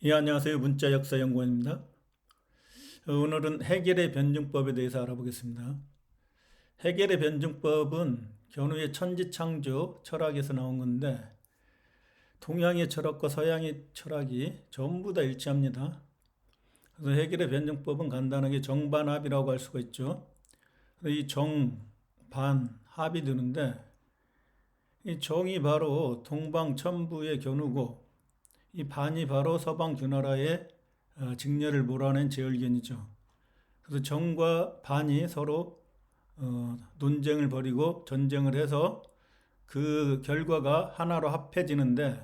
예, 안녕하세요. 문자역사연구원입니다. 오늘은 해겔의 변증법에 대해서 알아보겠습니다. 해겔의 변증법은 견우의 천지창조 철학에서 나온 건데 동양의 철학과 서양의 철학이 전부 다 일치합니다. 그래서 해겔의 변증법은 간단하게 정반합이라고 할 수가 있죠. 이 정, 반, 합이 드는데 이 정이 바로 동방천부의 견우고 이 반이 바로 서방규나라의 직녀를 몰아낸 제얼견이죠. 그래서 정과 반이 서로 논쟁을 벌이고 전쟁을 해서 그 결과가 하나로 합해지는데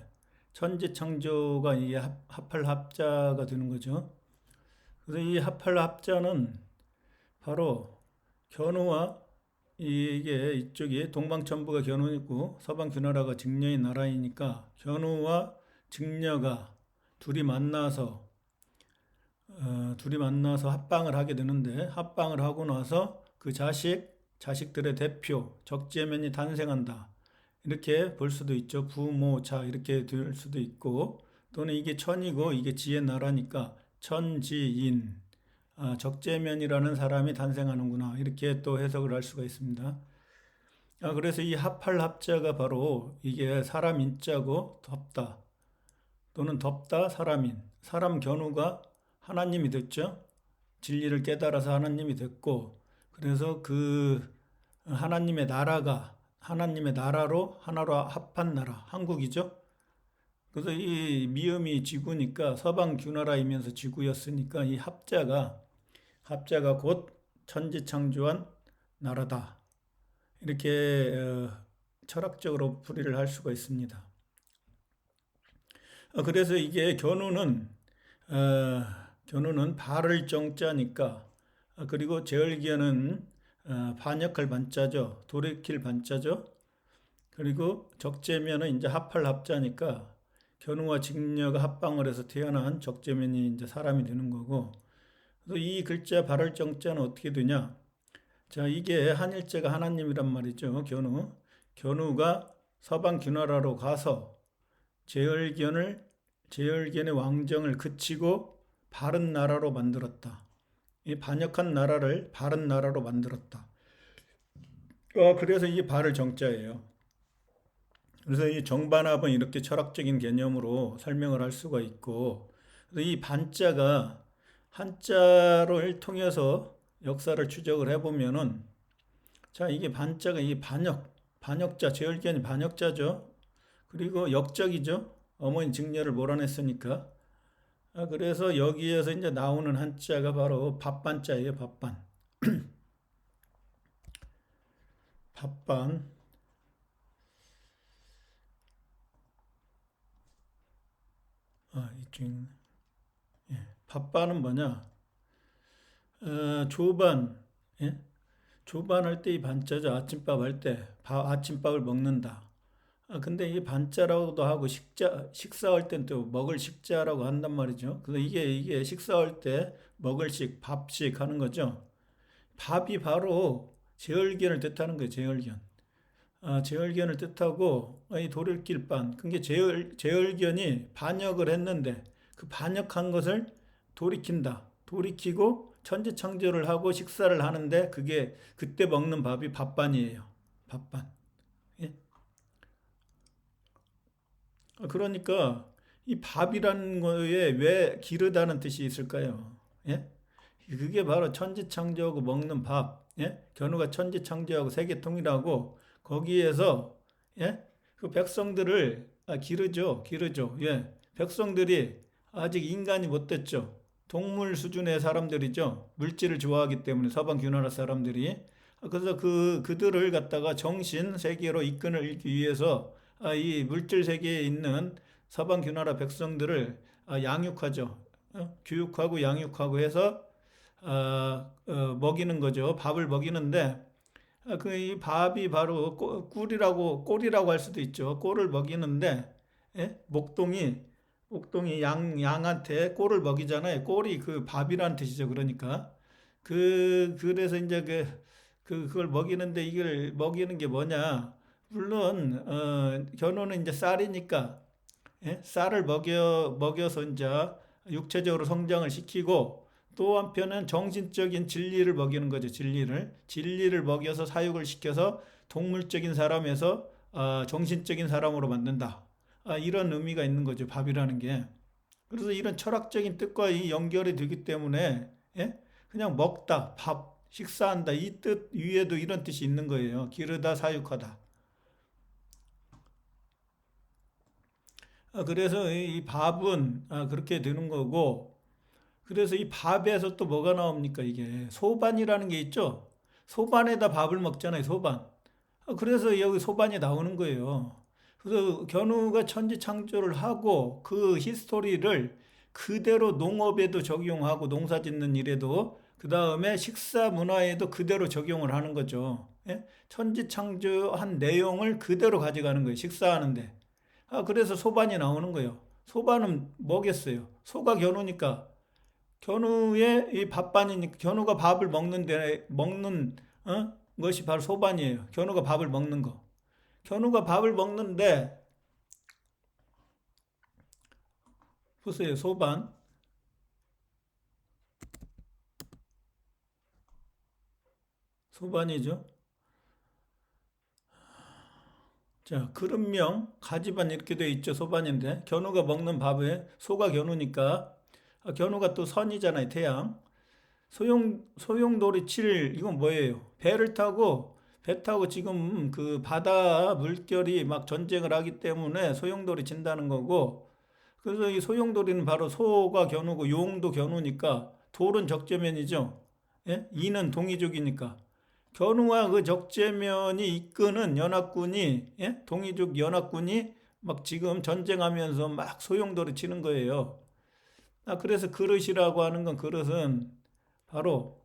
천지창조가 이게 합할 합자가 되는 거죠. 그래서 이 합할 합자는 바로 견우와 이게 이쪽이 동방천부가 견우이고 서방규나라가 직녀인 나라이니까 견우와 직녀가 둘이 만나서 둘이 만나서 합방을 하게 되는데 합방을 하고 나서 그 자식들의 대표 적재면이 탄생한다. 이렇게 볼 수도 있죠. 부모자 이렇게 될 수도 있고 또는 이게 천이고 이게 지의 나라니까 천지인 적재면이라는 사람이 탄생하는구나. 이렇게 또 해석을 할 수가 있습니다. 그래서 이 합할 합자가 바로 이게 사람 인자고 덥다 또는 덥다 사람인 사람 견우가 하나님이 됐죠. 진리를 깨달아서 하나님이 됐고 그래서 그 하나님의 나라가 하나님의 나라로 하나로 합한 나라 한국이죠. 그래서 이 미음이 지구니까 서방 규나라이면서 지구였으니까 이 합자가 곧 천지창조한 나라다. 이렇게 철학적으로 풀이를 할 수가 있습니다. 그래서 이게 견우는 발을 정자니까 그리고 제얼기어는 반역할 반자죠. 돌이킬 반자죠. 그리고 적재면은 이제 합할 합자니까 견우와 직녀가 합방을 해서 태어난 적재면이 이제 사람이 되는 거고. 그래서 이 글자 발을 정자는 어떻게 되냐? 자, 이게 한일제가 하나님이란 말이죠. 견우가 서방 규나라로 가서 제열견의 왕정을 그치고 바른 나라로 만들었다. 이 반역한 나라를 바른 나라로 만들었다. 그래서 이게 발을 정자예요. 그래서 이 정반합은 이렇게 철학적인 개념으로 설명을 할 수가 있고, 그래서 이 반자가 한자를 통해서 역사를 추적을 해보면은, 자, 이게 반자가 이 반역자, 제열견이 반역자죠. 그리고 역적이죠. 어머니 직녀를 몰아냈으니까. 그래서 여기에서 이제 나오는 한자가 바로 밥반자예요, 밥반. 밥반. 이쪽에 있네. 밥반은 뭐냐? 조반, 예? 조반할 때 이 반자죠. 아침밥 할 때, 아침밥을 먹는다. 근데 이 반자라고도 하고 식사할 땐 또 먹을 식자라고 한단 말이죠. 그래서 이게 식사할 때 먹을 밥식 하는 거죠. 밥이 바로 제얼견을 뜻하는 거예요, 제얼견. 제얼견을 뜻하고 이 돌이킬반. 그게 제얼견이 반역을 했는데 그 반역한 것을 돌이킨다. 돌이키고 천지창조를 하고 식사를 하는데 그게 그때 먹는 밥이 밥반이에요. 밥반. 예? 그러니까 이 밥이라는 거에 왜 기르다는 뜻이 있을까요? 예? 그게 바로 천지창조하고 먹는 밥. 예? 견우가 천지창조하고 세계통일하고 거기에서 예? 그 백성들을 기르죠. 예. 백성들이 아직 인간이 못 됐죠. 동물 수준의 사람들이죠. 물질을 좋아하기 때문에 서방 규나라 사람들이 그래서 그들을 갖다가 정신 세계로 이끌기 위해서 이 물질 세계에 있는 서방 규나라 백성들을 양육하죠. 교육하고 양육하고 해서 먹이는 거죠. 밥을 먹이는데 그 이 밥이 바로 꼴이라고 할 수도 있죠. 꼴을 먹이는데 예? 목동이 양한테 꼴을 먹이잖아요. 꼴이 그 밥이라는 뜻이죠. 그러니까 그래서 이제 그걸 먹이는데 이걸 먹이는 게 뭐냐? 물론 견우는 이제 쌀이니까 예? 쌀을 먹여서 이제 육체적으로 성장을 시키고 또 한편은 정신적인 진리를 먹이는 거죠. 진리를 먹여서 사육을 시켜서 동물적인 사람에서 정신적인 사람으로 만든다. 이런 의미가 있는 거죠. 밥이라는 게. 그래서 이런 철학적인 뜻과 이 연결이 되기 때문에 예? 그냥 먹다, 밥, 식사한다 이 뜻 위에도 이런 뜻이 있는 거예요. 기르다, 사육하다. 그래서 이 밥은 그렇게 되는 거고, 그래서 이 밥에서 또 뭐가 나옵니까? 이게 소반이라는 게 있죠. 소반에다 밥을 먹잖아요. 소반. 그래서 여기 소반이 나오는 거예요. 그래서 견우가 천지 창조를 하고 그 히스토리를 그대로 농업에도 적용하고 농사 짓는 일에도 그 다음에 식사 문화에도 그대로 적용을 하는 거죠. 예? 천지 창조한 내용을 그대로 가져가는 거예요. 식사하는데. 그래서 소반이 나오는 거예요. 소반은 뭐겠어요? 소가 견우니까 견우의 이 밥반이니까 견우가 밥을 먹는데 먹는 것이 바로 소반이에요. 견우가 밥을 먹는 거. 견우가 밥을 먹는데 보세요. 소반. 소반이죠. 자, 그릇명, 가지반 이렇게 돼 있죠. 소반인데 견우가 먹는 밥에 소가 견우니까 견우가 또 선이잖아요. 태양. 소용돌이 칠 이건 뭐예요? 배 타고 지금 그 바다 물결이 막 전쟁을 하기 때문에 소용돌이 친다는 거고 그래서 이 소용돌이는 바로 소가 견우고 용도 견우니까 돌은 적재면이죠. 예? 이는 동이족이니까 견우와 그 적재면이 이끄는 연합군이 예? 동이족 연합군이 막 지금 전쟁하면서 막 소용돌이 치는 거예요. 그래서 그릇이라고 하는 건 그릇은 바로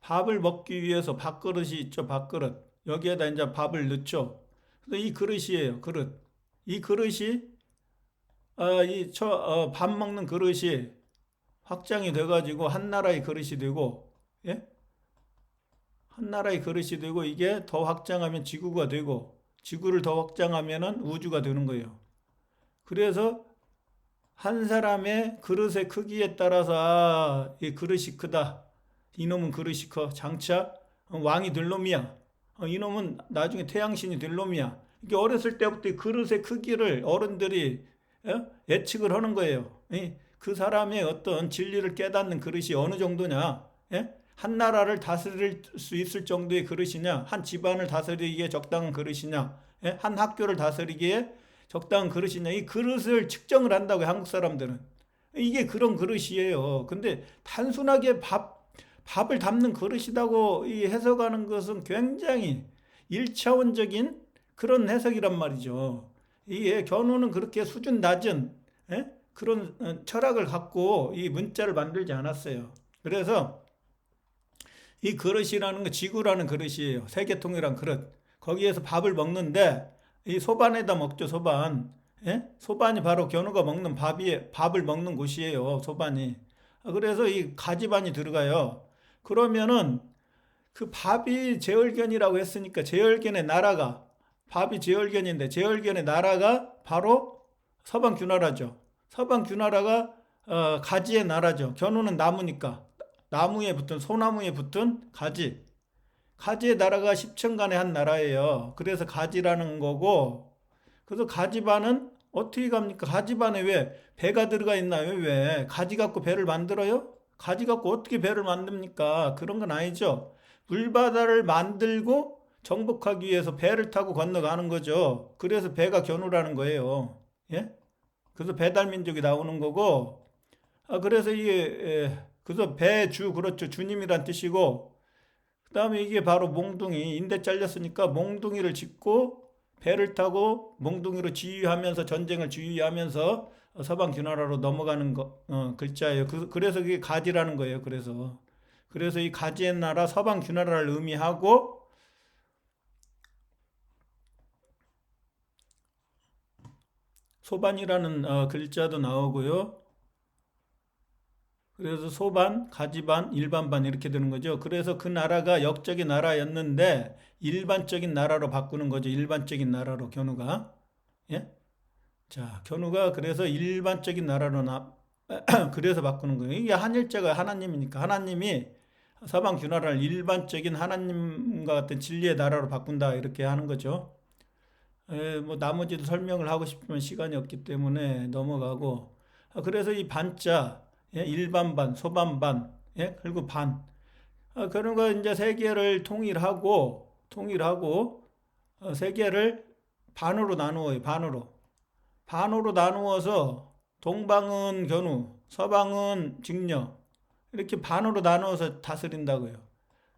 밥을 먹기 위해서 밥그릇이 있죠. 밥그릇. 여기에다 이제 밥을 넣죠. 그래서 이 그릇이에요. 그릇. 이 그릇이 밥 먹는 그릇이 확장이 돼가지고 한 나라의 그릇이 되고, 예? 한 나라의 그릇이 되고 이게 더 확장하면 지구가 되고, 지구를 더 확장하면은 우주가 되는 거예요. 그래서 한 사람의 그릇의 크기에 따라서 이 그릇이 크다. 이놈은 그릇이 커. 장차 왕이 될 놈이야. 이놈은 나중에 태양신이 될 놈이야. 이게 어렸을 때부터 이 그릇의 크기를 어른들이 예측을 하는 거예요. 그 사람의 어떤 진리를 깨닫는 그릇이 어느 정도냐? 예? 한 나라를 다스릴 수 있을 정도의 그릇이냐? 한 집안을 다스리기에 적당한 그릇이냐? 예? 한 학교를 다스리기에 적당한 그릇이냐? 이 그릇을 측정을 한다고요, 한국 사람들은. 이게 그런 그릇이에요. 근데 단순하게 밥을 담는 그릇이라고 이 해석하는 것은 굉장히 일차원적인 그런 해석이란 말이죠. 이게 견우는 그렇게 수준 낮은 그런 철학을 갖고 이 문자를 만들지 않았어요. 그래서 이 그릇이라는 거 지구라는 그릇이에요. 세계통이란 그릇. 거기에서 밥을 먹는데 이 소반에다 먹죠. 소반. 소반이 바로 견우가 먹는 밥을 먹는 곳이에요. 소반이. 그래서 이 가지반이 들어가요. 그러면은 그 밥이 제얼견이라고 했으니까 제얼견의 나라가 밥이 제얼견인데 제얼견의 나라가 바로 서방규나라죠. 서방규나라가 가지의 나라죠. 견우는 나무니까 나무에 붙은 소나무에 붙은 가지. 가지의 나라가 십천간의 한 나라예요. 그래서 가지라는 거고 그래서 가지반은 어떻게 갑니까? 가지반에 왜 배가 들어가 있나요? 왜 가지 갖고 배를 만들어요? 가지 갖고 어떻게 배를 만듭니까? 그런 건 아니죠. 물바다를 만들고 정복하기 위해서 배를 타고 건너가는 거죠. 그래서 배가 견우라는 거예요. 예? 그래서 배달민족이 나오는 거고, 그래서 이게, 그래서 배주, 그렇죠. 주님이란 뜻이고, 그 다음에 이게 바로 몽둥이, 인대 잘렸으니까 몽둥이를 짚고 배를 타고 몽둥이로 지휘하면서 전쟁을 지휘하면서 서방 귀나라로 넘어가는 글자예요. 그래서 그게 가지라는 거예요. 그래서 이 가지의 나라 서방 귀나라를 의미하고 소반이라는 글자도 나오고요. 그래서 소반, 가지반, 일반반 이렇게 되는 거죠. 그래서 그 나라가 역적인 나라였는데 일반적인 나라로 바꾸는 거죠. 일반적인 나라로 견우가. 예? 자, 견우가 그래서 일반적인 나라로 그래서 바꾸는 거예요. 이게 한일자가 하나님이니까 하나님이 서방 균화를 일반적인 하나님과 같은 진리의 나라로 바꾼다 이렇게 하는 거죠. 뭐 나머지도 설명을 하고 싶으면 시간이 없기 때문에 넘어가고 그래서 이 반자 예, 일반반, 소반반 예, 그리고 반 그런 거 이제 세계를 통일하고 세계를 반으로 나누어요. 반으로 나누어서 동방은 견우, 서방은 직녀 이렇게 반으로 나누어서 다스린다고요.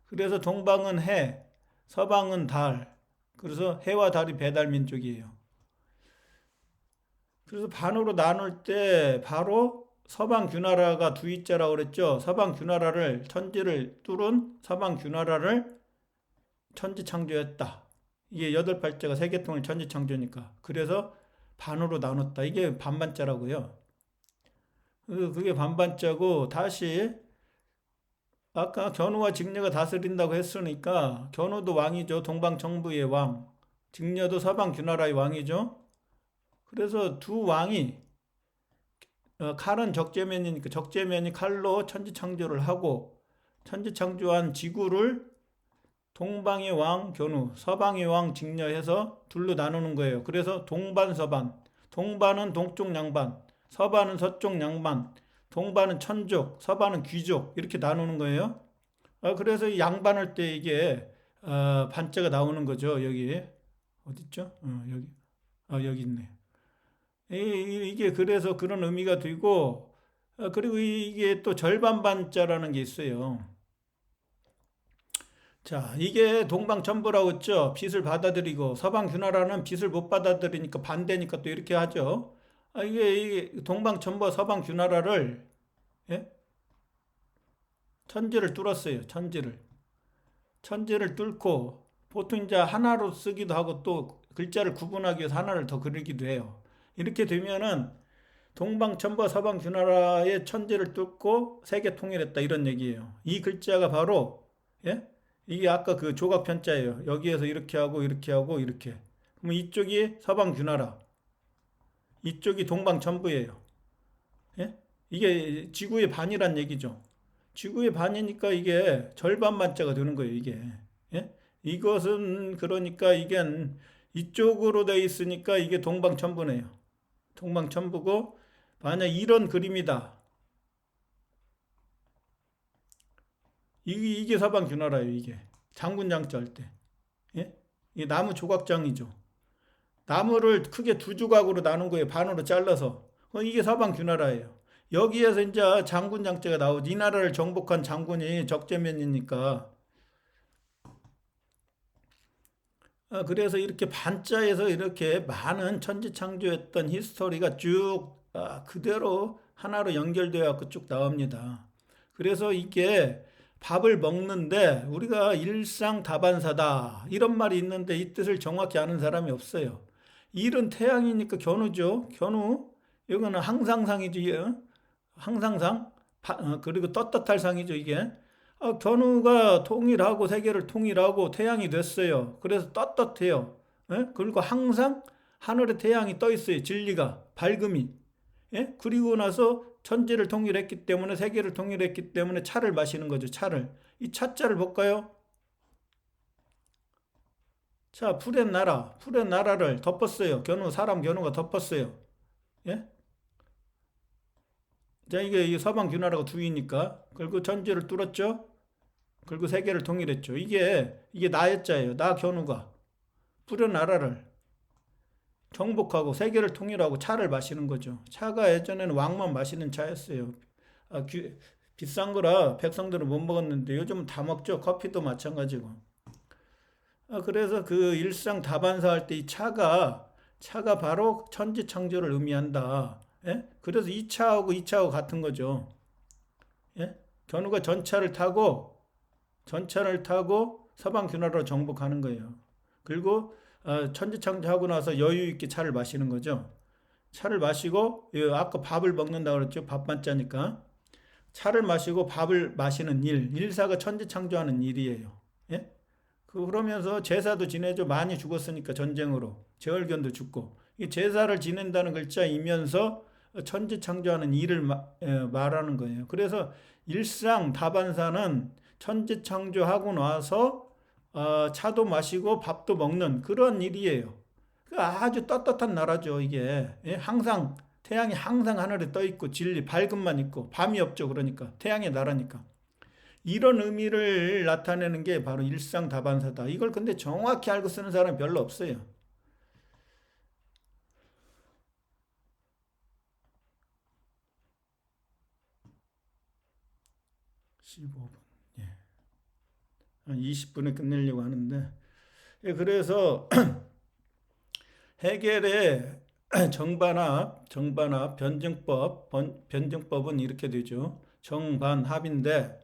그래서 동방은 해, 서방은 달. 그래서 해와 달이 배달 민족이에요. 그래서 반으로 나눌 때 바로 서방 균나라가 두이자라고 그랬죠. 서방 균나라를 천지를 뚫은 서방 균나라를 천지 창조했다. 이게 여덟 발자가 세계통일 천지 창조니까. 그래서 반으로 나눴다. 이게 반반자라고요. 그게 반반자고 다시 아까 견우와 직녀가 다스린다고 했으니까 견우도 왕이죠. 동방 정부의 왕. 직녀도 서방 균나라의 왕이죠. 그래서 두 왕이 칼은 적재면이니까 적재면이 칼로 천지 창조를 하고 천지 창조한 지구를 동방의 왕 견우, 서방의 왕 직녀해서 둘로 나누는 거예요. 그래서 동반서반. 동반은 동쪽 양반, 서반은 서쪽 양반, 동반은 천족, 서반은 귀족 이렇게 나누는 거예요. 그래서 이 양반할 때 이게 반자가 나오는 거죠. 여기 어딨죠? 여기 있네. 이게 그래서 그런 의미가 되고 그리고 이게 또 절반 반자라는 게 있어요. 자, 이게 동방천부라고 했죠. 빛을 받아들이고 서방 균화라는 빛을 못 받아들이니까 반대니까 또 이렇게 하죠. 이게 동방천부와 서방 균화라를 예? 천지를 뚫었어요. 천지를 뚫고 보통 이제 하나로 쓰기도 하고 또 글자를 구분하기 위해서 하나를 더 그리기도 해요. 이렇게 되면은 동방천부와 서방 균화라의 천지를 뚫고 세계 통일했다 이런 얘기예요. 이 글자가 바로 예? 이게 아까 그 조각 편자예요. 여기에서 이렇게 하고 이렇게 하고 이렇게. 그럼 이쪽이 서방 균화라, 이쪽이 동방 천부예요. 예? 이게 지구의 반이란 얘기죠. 지구의 반이니까 이게 절반 만자가 되는 거예요. 이게. 예? 이것은 그러니까 이게 이쪽으로 돼 있으니까 이게 동방 천부네요. 동방 천부고 만약 이런 그림이다. 이게 서방 균화라예요. 이게 장군장자 할 때. 예? 이게 나무 조각장이죠. 나무를 크게 두 조각으로 나눈 거예요. 반으로 잘라서. 이게 서방 균화라예요. 여기에서 이제 장군장자가 나오지. 이 나라를 정복한 장군이 적재면이니까. 그래서 이렇게 반자에서 이렇게 많은 천지창조했던 히스토리가 쭉 그대로 하나로 연결되어 갖고 쭉 나옵니다. 그래서 이게 밥을 먹는데 우리가 일상다반사다 이런 말이 있는데 이 뜻을 정확히 아는 사람이 없어요. 일은 태양이니까 견우죠. 견우. 이거는 항상상이죠. 항상상. 그리고 떳떳할 상이죠. 이게. 견우가 통일하고 세계를 통일하고 태양이 됐어요. 그래서 떳떳해요. 예? 그리고 항상 하늘에 태양이 떠 있어요. 진리가 밝음이. 예? 그리고 나서 천지를 통일했기 때문에 세계를 통일했기 때문에 차를 마시는 거죠. 차를. 이 차자를 볼까요? 자, 푸른 나라를 덮었어요. 사람 견우가 덮었어요. 예? 자, 이게 서방 균화라고 두이니까. 그리고 천지를 뚫었죠. 그리고 세계를 통일했죠. 이게 나의 자예요. 나 견우가 푸른 나라를 정복하고 세계를 통일하고 차를 마시는 거죠. 차가 예전에는 왕만 마시는 차였어요. 비싼 거라 백성들은 못 먹었는데 요즘은 다 먹죠. 커피도 마찬가지고. 그래서 그 일상 다반사 할 때 이 차가 바로 천지 창조를 의미한다. 예? 그래서 이 차하고 같은 거죠. 예? 견우가 전차를 타고 서방 균화로 정복하는 거예요. 그리고 천지 창조하고 나서 여유 있게 차를 마시는 거죠. 차를 마시고 아까 밥을 먹는다고 그랬죠. 밥반자니까. 차를 마시고 밥을 마시는 일사가 천지 창조하는 일이에요. 예? 그러면서 제사도 지내죠. 많이 죽었으니까 전쟁으로. 제월견도 죽고. 이 제사를 지낸다는 글자이면서 천지창조하는 일을 말하는 거예요. 그래서 일상 다반사는 천지창조하고 나서 차도 마시고 밥도 먹는 그런 일이에요. 아주 떳떳한 나라죠, 이게. 예? 항상 태양이 항상 하늘에 떠 있고 진리 밝음만 있고 밤이 없죠. 그러니까 태양의 나라니까. 이런 의미를 나타내는 게 바로 일상다반사다. 이걸 근데 정확히 알고 쓰는 사람이 별로 없어요. 15분. 예. 한 20분에 끝내려고 하는데. 예, 그래서 해겔의 변증법은 이렇게 되죠. 정반합인데,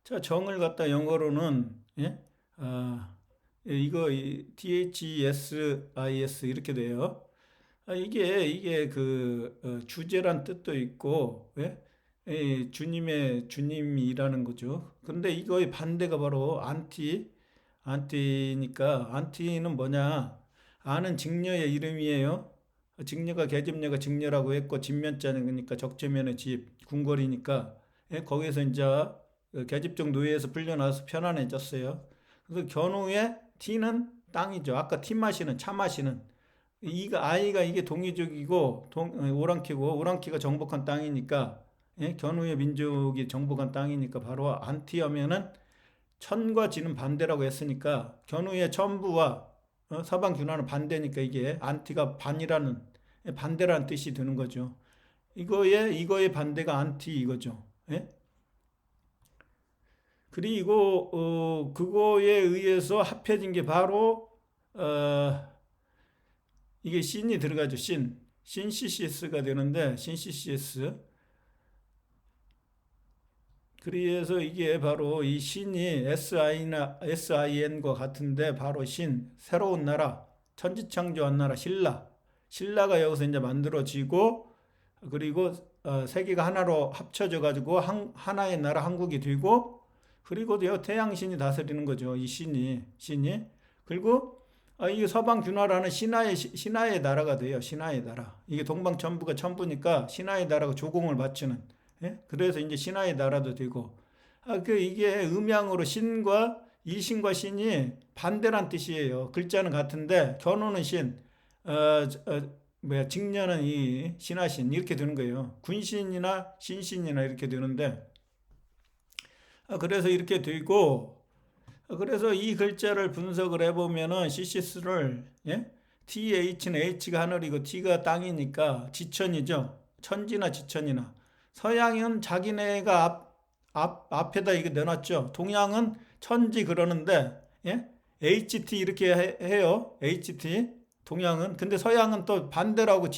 자, 정을 갖다 영어로는, 예? 이거, THESIS 이렇게 돼요. 이게 주제란 뜻도 있고, 예? 주님이라는 거죠. 그런데 이거의 반대가 바로 안티니까, 안티는 뭐냐? 아는 직녀의 이름이에요. 직녀가 계집녀가 직녀라고 했고, 집면자는 그러니까 적재면의 집, 궁궐이니까, 예? 거기서 이제 계집종 노예에서 풀려나서 편안해졌어요. 그래서 견우의 티는 땅이죠. 아까 티 마시는, 차 마시는. 아이가 이게 동이족이고, 오랑캐가 정복한 땅이니까, 예? 견우의 민족이 정복한 땅이니까 바로 안티하면은 천과 지는 반대라고 했으니까 견우의 천부와 서방 균화는 반대니까 이게 안티가 반대라는 뜻이 드는 거죠. 이거의 반대가 안티 이거죠. 예? 그리고 그거에 의해서 합해진 게 바로 이게 신이 들어가죠. 신CCS가 되는데 신CCS. 그래서 이게 바로 이 신이 SIN과 같은데 바로 새로운 나라, 천지창조한 나라, 신라가 여기서 이제 만들어지고 그리고 세계가 하나로 합쳐져 가지고 하나의 나라 한국이 되고 그리고 태양신이 다스리는 거죠. 이 신이 그리고 이게 서방 균화라는 신하의 나라가 돼요. 신하의 나라. 이게 동방천부가 천부니까 신하의 나라가 조공을 바치는. 예? 그래서 이제 신하의 나라도 되고. 이게 음양으로 신과 신이 반대란 뜻이에요. 글자는 같은데 견우는 직녀는 이 신하신 이렇게 되는 거예요. 군신이나 신신이나 이렇게 되는데 그래서 이렇게 되고 그래서 이 글자를 분석을 해보면은 시시스를 예? TH는 H가 하늘이고 T가 땅이니까 지천이죠. 천지나 지천이나 서양은 자기네가 앞에다 이게 내놨죠. 동양은 천지 그러는데 예? HT 이렇게 해요. HT 동양은 근데 서양은 또 반대라고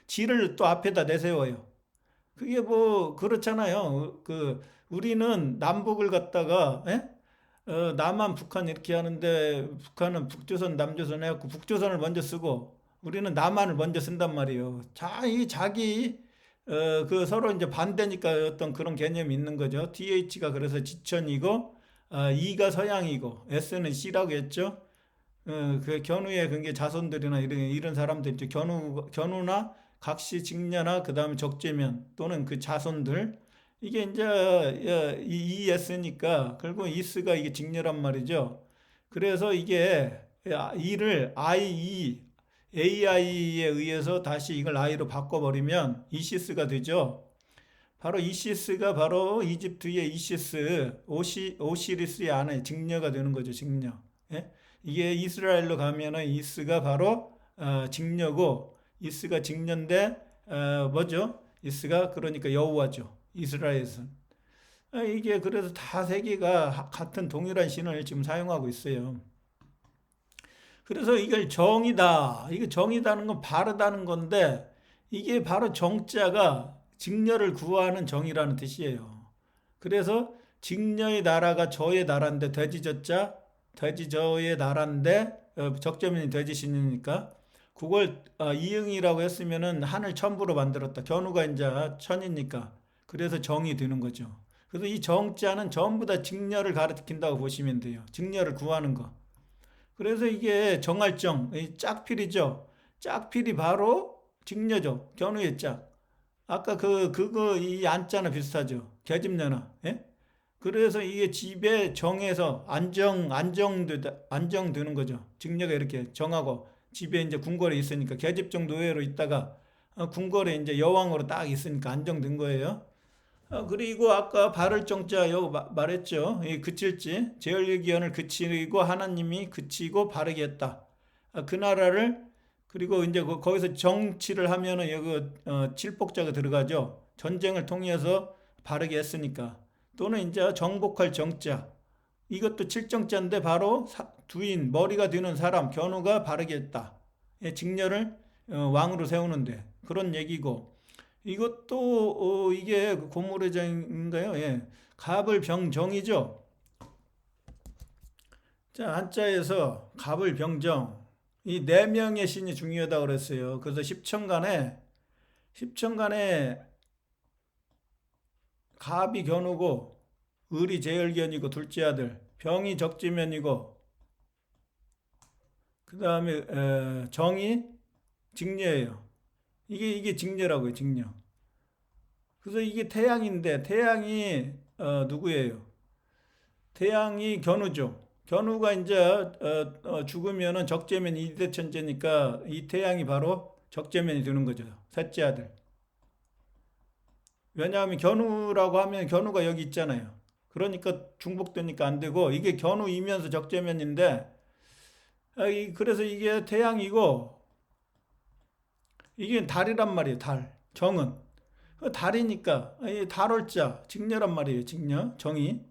지를 또 앞에다 내세워요. 그게 뭐 그렇잖아요. 우리는 남북을 갖다가 예? 남한 북한 이렇게 하는데 북한은 북조선 남조선 해갖고 북조선을 먼저 쓰고 우리는 남한을 먼저 쓴단 말이에요. 자기 서로 이제 반대니까 어떤 그런 개념이 있는 거죠. TH가 그래서 지천이고 E가 서양이고 S는 C라고 했죠. 그 견우의 그게 자손들이나 이런 사람들 있죠. 견우나 각시 직녀나 그다음에 적재면 또는 그 자손들 이게 이제 ES니까 결국 이스가 이게 직녀란 말이죠. 그래서 이게 이를 AI에 의해서 다시 이걸 I로 바꿔버리면 이시스가 되죠. 바로 이시스가 바로 이집트의 오시리스의 아내 직녀가 되는 거죠. 직녀. 예? 이게 이스라엘로 가면은 이스가 바로 직녀고 이스가 직녀인데 뭐죠? 이스가 그러니까 여호와죠. 이스라엘에서. 이게 그래서 다 세계가 같은 동일한 신을 지금 사용하고 있어요. 그래서 이게 정이다는 건 바르다는 건데 이게 바로 정자가 직녀를 구하는 정이라는 뜻이에요. 그래서 직녀의 나라가 저의 나라인데 돼지저의 나라인데 적재면이 돼지신이니까 그걸 이응이라고 했으면은 하늘 천부로 만들었다. 견우가 이제 천이니까 그래서 정이 되는 거죠. 그래서 이 정자는 전부 다 직녀를 가리킨다고 보시면 돼요. 직녀를 구하는 거. 그래서 이게 정할정, 짝필이죠. 짝필이 바로 직녀죠. 견우의 짝. 아까 그거 이 안자나 비슷하죠. 계집녀나. 예? 그래서 이게 집에 정해서 안정되는 거죠. 직녀가 이렇게 정하고 집에 이제 궁궐에 있으니까 계집종 노예로 있다가 궁궐에 이제 여왕으로 딱 있으니까 안정된 거예요. 그리고 아까 바를 정자 요 말했죠. 이 그칠지 제열기원을 그치고 하나님이 그치고 바르게 했다. 그 나라를 그리고 이제 거기서 정치를 하면은 여기 칠복자가 들어가죠. 전쟁을 통해서 바르게 했으니까. 또는 이제 정복할 정자. 이것도 칠정자인데 바로 두인 머리가 되는 사람 견우가 바르게 했다. 예, 직녀를 왕으로 세우는데 그런 얘기고. 이것도 이게 고무래장인가요? 예. 갑을병정이죠. 자, 한자에서 갑을병정 이 네 명의 신이 중요하다고 그랬어요. 그래서 십천간에 갑이 견우고 을이 제열견이고 둘째 아들, 병이 적지면이고 그 다음에 정이 직녀예요. 이게 직녀라고요, 직녀. 그래서 이게 태양인데 태양이 누구예요? 태양이 견우죠. 견우가 이제 죽으면은 적재면 이대천재니까 이 태양이 바로 적재면이 되는 거죠. 셋째 아들. 왜냐하면 견우라고 하면 견우가 여기 있잖아요. 그러니까 중복되니까 안 되고 이게 견우이면서 적재면인데 그래서 이게 태양이고 이게 달이란 말이에요. 달. 정은. 달이니까 이 달월자 직녀란 말이에요. 직녀. 정이.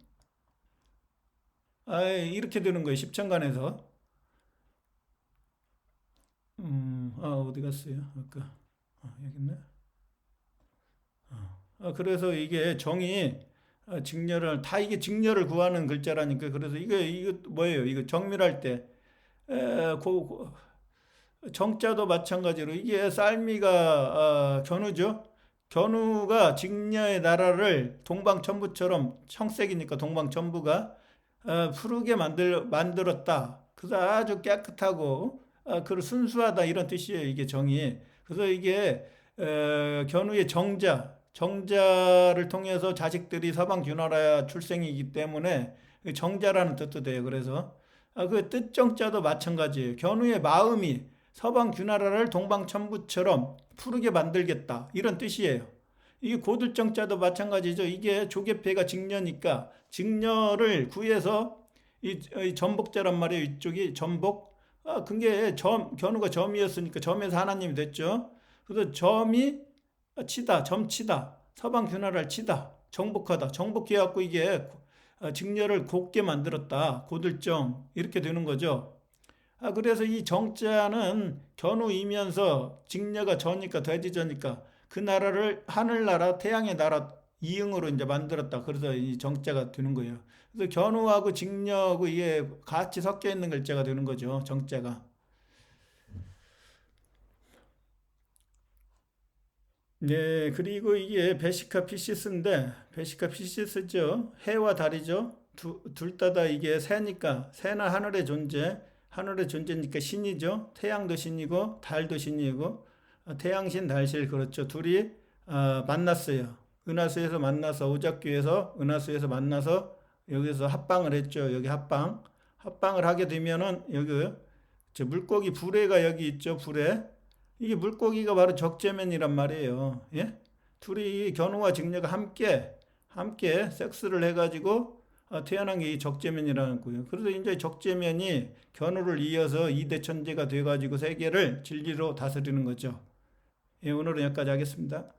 이렇게 되는 거예요. 십천간에서. 어디 갔어요? 아까. 여기 있네. 그래서 이게 정이 직녀를 다 이게 직녀를 구하는 글자라니까 그래서 이거 뭐예요? 이거 정밀할 때 정자도 마찬가지로 이게 쌀미가 견우죠. 견우가 직녀의 나라를 동방천부처럼 청색이니까 동방천부가 푸르게 만들었다. 그래서 아주 깨끗하고 그 순수하다 이런 뜻이에요. 이게 정이. 그래서 이게 견우의 정자를 통해서 자식들이 서방 균화라 출생이기 때문에 정자라는 뜻도 돼요. 그래서 그 뜻정자도 마찬가지예요. 견우의 마음이 서방 균화라를 동방천부처럼 푸르게 만들겠다 이런 뜻이에요. 이게 고들정자도 마찬가지죠. 이게 조개패가 직녀니까 직녀를 구해서 이 전복자란 말이에요. 이쪽이 전복. 그게 견우가 점이었으니까 점에서 하나님이 됐죠. 그래서 점이 치다, 점치다, 서방 균화를 치다, 정복하다, 정복해갖고 이게 직녀를 곱게 만들었다, 고들정 이렇게 되는 거죠. 그래서 이 정자는 견우이면서 직녀가 저니까 돼지저니까 그 나라를 하늘나라, 태양의 나라 이응으로 이제 만들었다. 그래서 이 정자가 되는 거예요. 그래서 견우하고 직녀하고 이게 같이 섞여 있는 글자가 되는 거죠. 정자가. 네, 그리고 이게 베시카 피시스인데, 베시카 피시스죠. 해와 달이죠. 둘 다 이게 새니까, 새는 하늘의 존재니까 신이죠. 태양도 신이고, 달도 신이고, 태양신, 달신, 그렇죠. 둘이 만났어요. 은하수에서 만나서, 오작교에서 은하수에서 만나서, 여기서 합방을 했죠. 여기 합방. 합방을 하게 되면은, 여기, 물고기 불에가 여기 있죠. 불에. 이게 물고기가 바로 적재면이란 말이에요. 예? 둘이 견우와 직녀가 함께 섹스를 해가지고 태어난 게 이 적재면이라는 거예요. 그래서 이제 적재면이 견우를 이어서 이대 천재가 돼가지고 세계를 진리로 다스리는 거죠. 예, 오늘은 여기까지 하겠습니다.